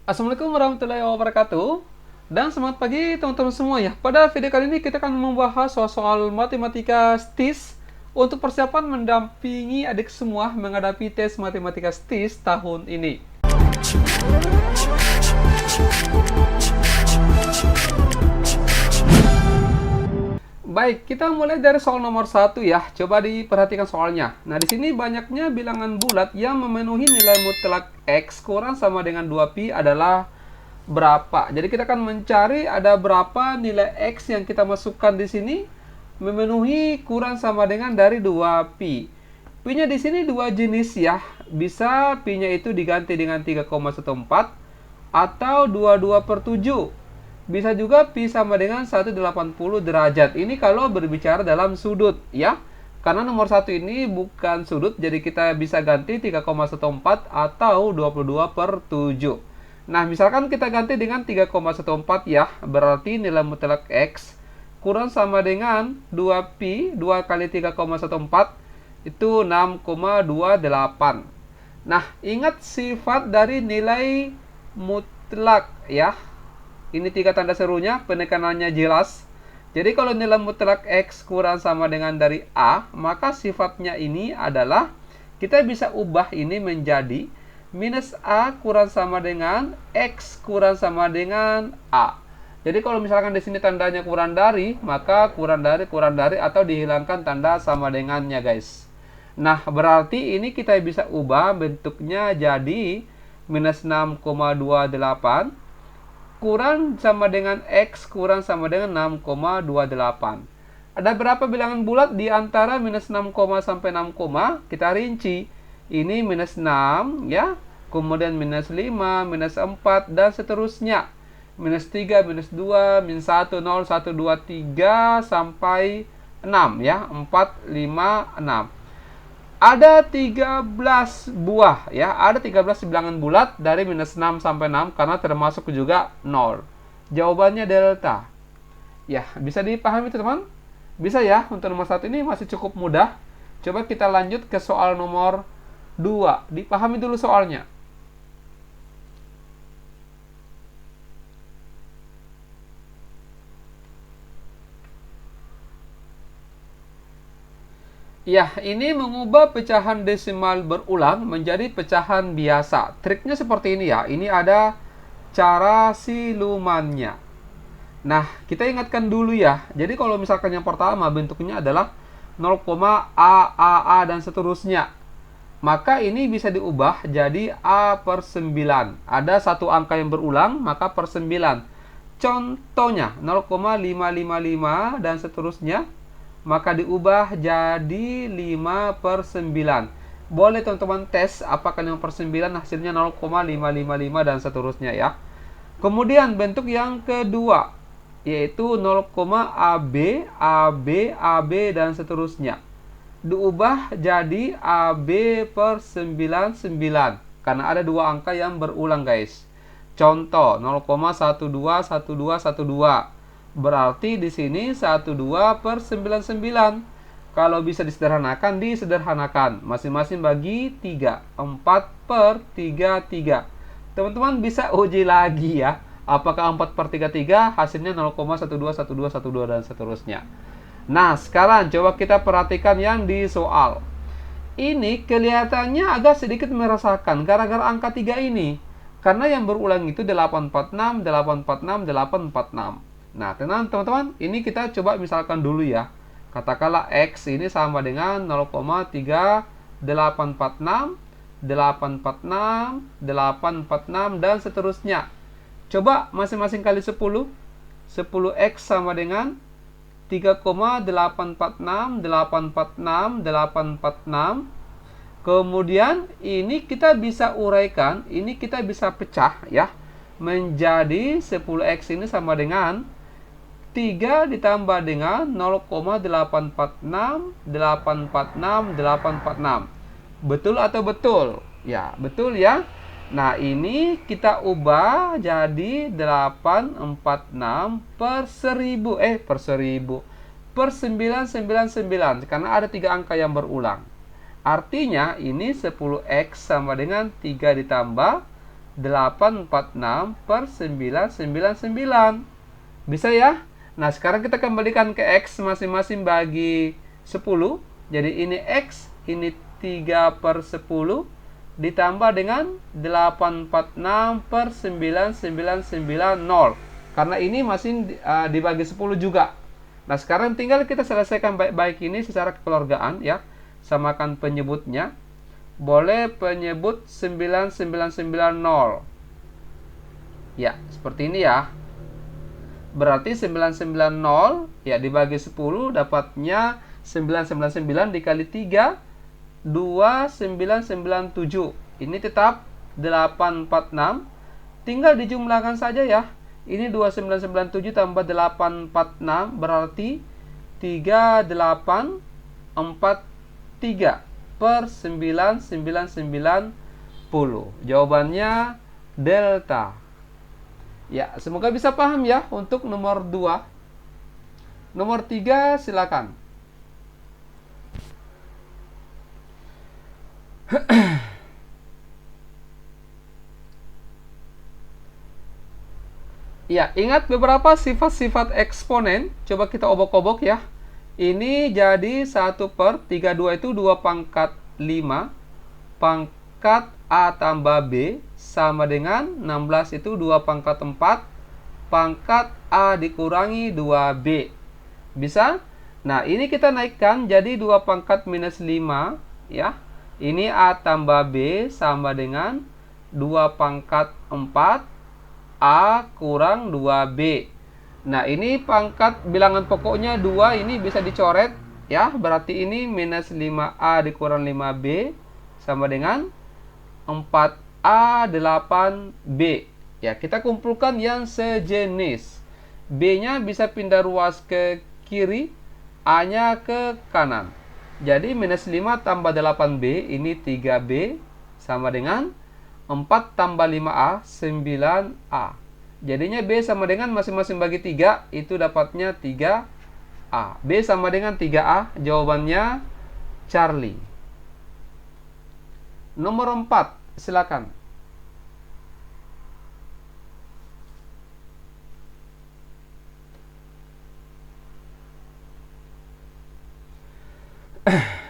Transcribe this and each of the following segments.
Assalamualaikum warahmatullahi wabarakatuh. Dan semangat pagi teman-teman semua ya. Pada video kali ini kita akan membahas soal matematika STIS untuk persiapan mendampingi adik semua menghadapi tes matematika STIS tahun ini. Baik, kita mulai dari soal nomor 1 ya. Coba diperhatikan soalnya. Nah, di sini banyaknya bilangan bulat yang memenuhi nilai mutlak X kurang sama dengan 2pi adalah berapa. Jadi kita akan mencari ada berapa nilai X yang kita masukkan di sini memenuhi kurang sama dengan dari 2pi. Pi-nya di sini dua jenis ya. Bisa pi-nya itu diganti dengan 3,14 atau 22/7. Bisa juga pi sama dengan 180 derajat. Ini kalau berbicara dalam sudut ya. Karena nomor 1 ini bukan sudut, jadi kita bisa ganti 3,14 atau 22/7. Nah, misalkan kita ganti dengan 3,14 ya, berarti nilai mutlak X kurang sama dengan 2pi, 2 kali 3,14 itu 6,28. Nah, ingat sifat dari nilai mutlak ya. Ini 3 tanda serunya, penekanannya jelas. Jadi kalau nilai mutlak X kurang sama dengan dari A, maka sifatnya ini adalah kita bisa ubah ini menjadi minus A kurang sama dengan X kurang sama dengan A. Jadi kalau misalkan di sini tandanya kurang dari, maka kurang dari atau dihilangkan tanda sama dengannya guys. Nah, berarti ini kita bisa ubah bentuknya jadi minus 6,28 kurang sama dengan X kurang sama dengan 6,28. Ada berapa bilangan bulat di antara minus 6, sampai 6, kita rinci. Ini minus 6 ya, kemudian minus 5, minus 4 dan seterusnya. Minus 3, minus 2, minus 1, 0, 1, 2, 3 sampai 6 ya, 4, 5, 6. Ada 13 buah ya, ada 13 bilangan bulat dari minus 6 sampai 6 karena termasuk juga 0. Jawabannya delta. Ya, bisa dipahami teman-teman? Bisa ya, untuk nomor 1 ini masih cukup mudah. Coba kita lanjut ke soal nomor 2. Dipahami dulu soalnya. Ya, ini mengubah pecahan desimal berulang menjadi pecahan biasa. Triknya seperti ini ya. Ini ada cara silumannya. Nah, kita ingatkan dulu ya. Jadi kalau misalkan yang pertama bentuknya adalah 0, A dan seterusnya. Maka ini bisa diubah jadi A/9. Ada satu angka yang berulang, maka per 9. Contohnya 0,555 dan seterusnya. Maka diubah jadi 5/9. Boleh teman-teman tes apakah 5/9 hasilnya 0,555 dan seterusnya ya. Kemudian bentuk yang kedua yaitu 0,AB, AB dan seterusnya. Diubah jadi AB/99 karena ada dua angka yang berulang guys. Contoh 0,121212. Berarti di sini 12/99. Kalau bisa disederhanakan, disederhanakan. Masing-masing bagi 3. 4/33. Teman-teman bisa uji lagi ya. Apakah 4/33 hasilnya 0,121212 dan seterusnya. Nah, sekarang coba kita perhatikan yang di soal. Ini kelihatannya agak sedikit merasakan gara-gara angka 3 ini. Karena yang berulang itu 846, 846, 846. Nah, teman-teman, ini kita coba misalkan dulu ya. Katakanlah X ini sama dengan 0,3846, 846, 846 dan seterusnya. Coba masing-masing kali 10. 10X sama dengan 3,846, 846, 846. Kemudian ini kita bisa uraikan, ini kita bisa pecah ya. Menjadi 10X ini sama dengan 3 ditambah dengan 0,846, 846, 846. Betul atau betul? Ya, betul ya. Nah, ini kita ubah jadi 846 per 1000. Per 1000. Per 999. Karena ada 3 angka yang berulang. Artinya, ini 10X sama dengan 3 ditambah 846 per 999. Bisa ya? Nah, sekarang kita kembalikan ke X masing-masing bagi 10. Jadi ini X, ini 3 per 10 ditambah dengan 846 per 9990. Karena ini masih dibagi 10 juga. Nah, sekarang tinggal kita selesaikan baik-baik ini secara kekeluargaan ya. Samakan penyebutnya. Boleh penyebut 9990. Ya, seperti ini ya. Berarti 990 ya dibagi 10 dapatnya 999 dikali 3 2997. Ini tetap 846. Tinggal dijumlahkan saja ya. Ini 2997 tambah 846 berarti 3843 per 9990. Jawabannya delta. Ya, semoga bisa paham ya untuk nomor 2. Nomor 3 silakan. Ya, ingat beberapa sifat-sifat eksponen. Coba kita obok-obok ya. Ini jadi 1 per 32 itu 2 pangkat 5. Pangkat A tambah B sama dengan 16 itu 2 pangkat 4. Pangkat A dikurangi 2B. Bisa? Nah, ini kita naikkan jadi 2 pangkat minus 5. Ya. Ini A tambah B sama dengan 2 pangkat 4. A kurang 2B. Nah, ini pangkat bilangan pokoknya 2, ini bisa dicoret ya. Berarti ini minus 5A dikurang 5B sama dengan 4A 8B. Ya, kita kumpulkan yang sejenis. B-nya bisa pindah ruas ke kiri, A-nya ke kanan. Jadi minus 5 tambah 8B ini 3B sama dengan 4 tambah 5A 9A. Jadinya B sama dengan masing-masing bagi 3, itu dapatnya 3A. B sama dengan 3A, jawabannya Charlie. Nomor 4, silakan.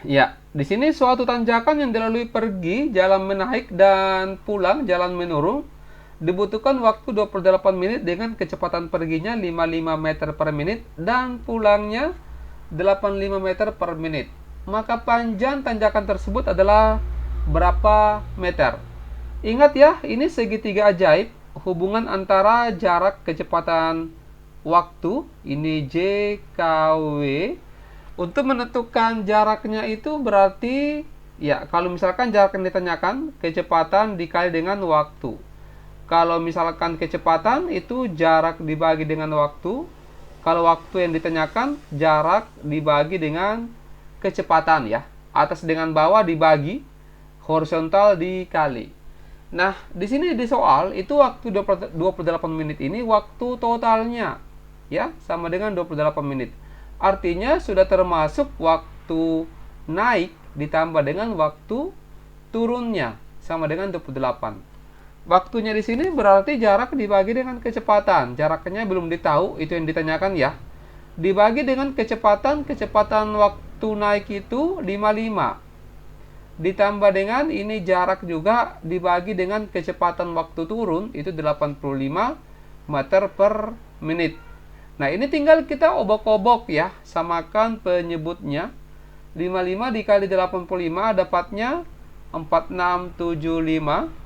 Ya, di sini suatu tanjakan yang dilalui pergi, jalan menaik dan pulang jalan menurun. Dibutuhkan waktu 28 menit dengan kecepatan perginya 55 meter per menit dan pulangnya 85 meter per menit. Maka panjang tanjakan tersebut adalah berapa meter? Ingat ya, ini segitiga ajaib. Hubungan antara jarak kecepatan waktu, ini J, K, W. Untuk menentukan jaraknya itu berarti, ya kalau misalkan jarak yang ditanyakan, kecepatan dikali dengan waktu. Kalau misalkan kecepatan itu jarak dibagi dengan waktu. Kalau waktu yang ditanyakan, jarak dibagi dengan kecepatan ya. Atas dengan bawah dibagi, horizontal dikali. Nah, di sini di soal itu waktu 28 menit ini waktu totalnya ya, sama dengan 28 menit. Artinya sudah termasuk waktu naik ditambah dengan waktu turunnya sama dengan 28. Waktunya di sini berarti jarak dibagi dengan kecepatan. Jaraknya belum ditahu, itu yang ditanyakan ya. Dibagi dengan kecepatan waktu naik itu 55. Ditambah dengan ini jarak juga dibagi dengan kecepatan waktu turun itu 85 meter per menit. Nah, ini tinggal kita obok-obok ya, samakan penyebutnya. 55 dikali 85 dapatnya 4675.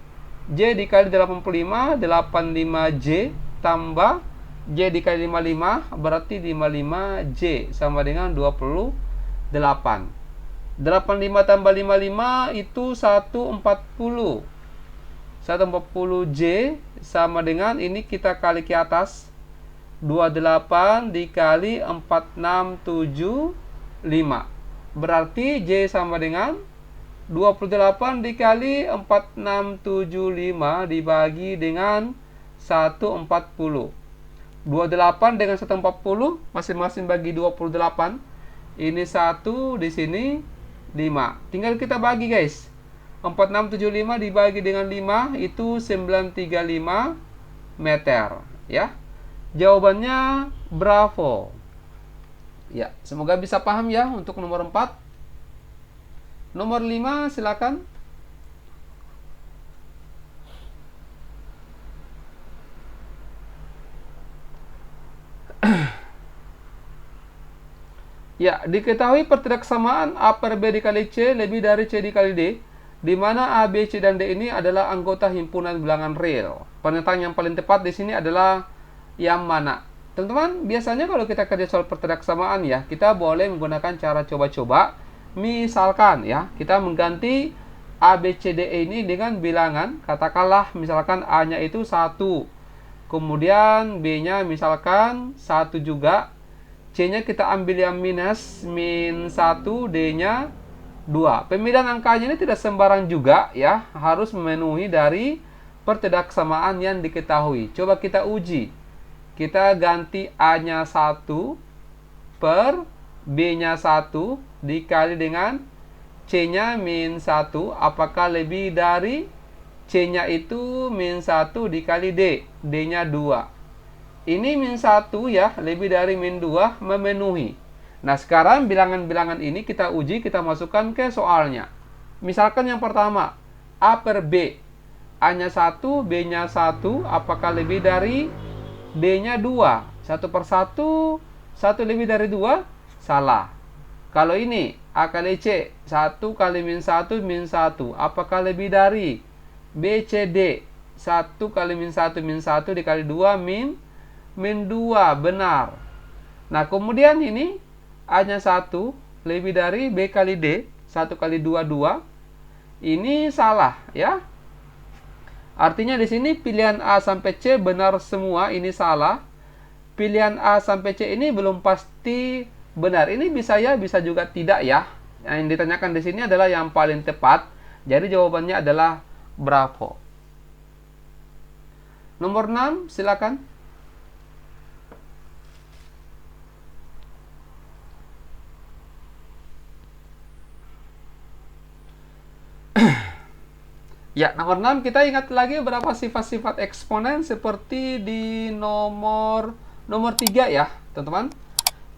J dikali 85, 85J tambah J dikali 55 berarti 55J sama dengan 28. 85 tambah 55 itu 140. 140J sama dengan ini kita kali ke atas 28 dikali 4675. Berarti J sama dengan 28 dikali 4675 dibagi dengan 140. 28 dengan 140 masing-masing bagi 28. Ini 1 di sini 5. Tinggal kita bagi guys. 4675 dibagi dengan 5 itu 935 meter, ya. Jawabannya Bravo. Ya, semoga bisa paham ya untuk nomor 4. Nomor 5 silakan. Ya, diketahui pertidaksamaan A per B dikali C lebih dari C dikali D, di mana A, B, C, dan D ini adalah anggota himpunan bilangan real. Pernyataan yang paling tepat di sini adalah yang mana? Teman-teman, biasanya kalau kita kerja soal pertidaksamaan ya, kita boleh menggunakan cara coba-coba. Misalkan ya, kita mengganti A, B, C, D, E ini dengan bilangan. Katakanlah misalkan A-nya itu 1. Kemudian B-nya misalkan 1 juga. C-nya kita ambil yang minus, min 1, D-nya 2. Pemilihan angkanya ini tidak sembarang juga ya, harus memenuhi dari pertidaksamaan yang diketahui. Coba kita uji. Kita ganti A-nya 1 per B-nya 1 dikali dengan C-nya min 1. Apakah lebih dari C-nya itu min 1 dikali D? D-nya 2. Ini min 1 ya, lebih dari min 2 memenuhi. Nah, sekarang bilangan-bilangan ini kita uji, kita masukkan ke soalnya. Misalkan yang pertama, A per B. A-nya 1, B-nya 1, apakah lebih dari D-nya 2? 1 per 1, 1 lebih dari 2? Salah. Kalau ini, A kali C, 1 kali min 1, min 1. Apakah lebih dari B, C, D? 1 kali min 1, min 1 dikali 2, min 2, benar. Nah, kemudian ini A-nya 1 lebih dari B kali D, 1 kali 2, 2. Ini salah, ya. Artinya di sini pilihan A sampai C benar semua, ini salah. Pilihan A sampai C ini belum pasti benar. Ini bisa ya, bisa juga tidak ya. Yang ditanyakan di sini adalah yang paling tepat. Jadi jawabannya adalah Bravo. Nomor 6, silakan. Ya, nomor 6 kita ingat lagi beberapa sifat-sifat eksponen seperti di nomor 3 ya, teman-teman.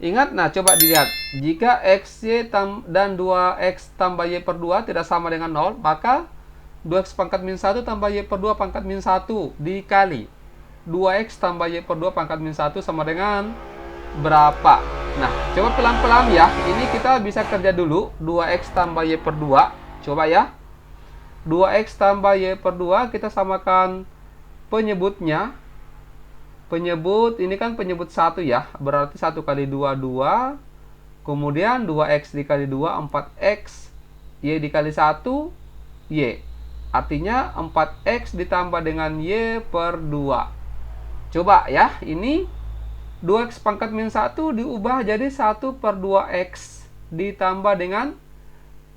Ingat, nah coba dilihat. Jika X, Y dan 2X tambah Y per 2 tidak sama dengan 0, maka 2X pangkat min 1 tambah Y per 2 pangkat min 1 dikali 2X tambah Y per 2 pangkat min 1 sama dengan berapa? Nah, coba pelan-pelan ya. Ini kita bisa kerja dulu. 2X tambah Y per 2. Coba ya. 2X tambah Y per 2 kita samakan penyebutnya. Penyebut ini kan penyebut 1 ya. Berarti 1 kali 2, 2. Kemudian 2X dikali 2, 4X. Y dikali 1, Y. Artinya 4X ditambah dengan Y per 2. Coba ya, ini 2X pangkat min 1 diubah jadi 1 per 2X. Ditambah dengan,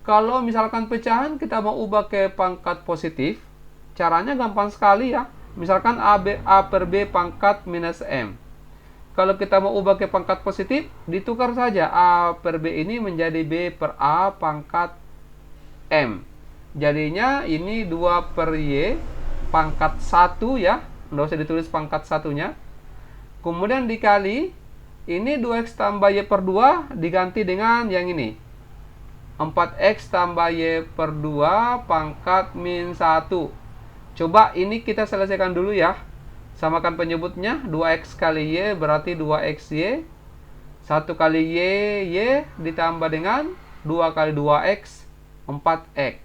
kalau misalkan pecahan kita mau ubah ke pangkat positif, caranya gampang sekali ya. Misalkan A per B pangkat minus M. Kalau kita mau ubah ke pangkat positif, ditukar saja A per B ini menjadi B per A pangkat M. Jadinya ini 2 per Y pangkat 1 ya. Nggak usah ditulis pangkat satunya. Kemudian dikali, ini 2X tambah Y per 2 diganti dengan yang ini. 4X tambah Y per 2 pangkat min 1. Coba ini kita selesaikan dulu ya. Samakan penyebutnya. 2X kali Y berarti 2XY. 1 kali Y ditambah dengan 2 kali 2X, 4X.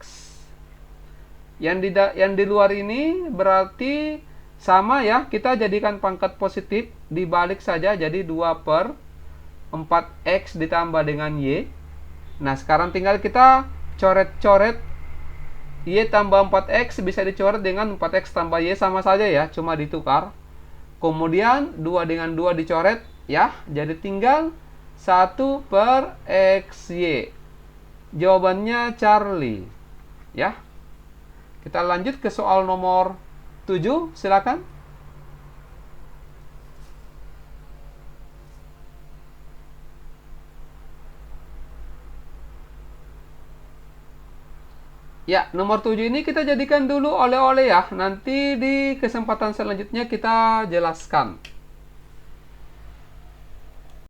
Yang di luar ini berarti sama ya. Kita jadikan pangkat positif. Dibalik saja jadi 2 per 4X ditambah dengan Y. Nah, sekarang tinggal kita coret-coret. Y tambah 4X bisa dicoret dengan 4X tambah Y, sama saja ya, cuma ditukar. Kemudian 2 dengan 2 dicoret ya, jadi tinggal 1 per XY. Jawabannya Charlie ya. Kita lanjut ke soal nomor 7, silakan. Ya, nomor 7 ini kita jadikan dulu oleh-oleh ya. Nanti di kesempatan selanjutnya kita jelaskan.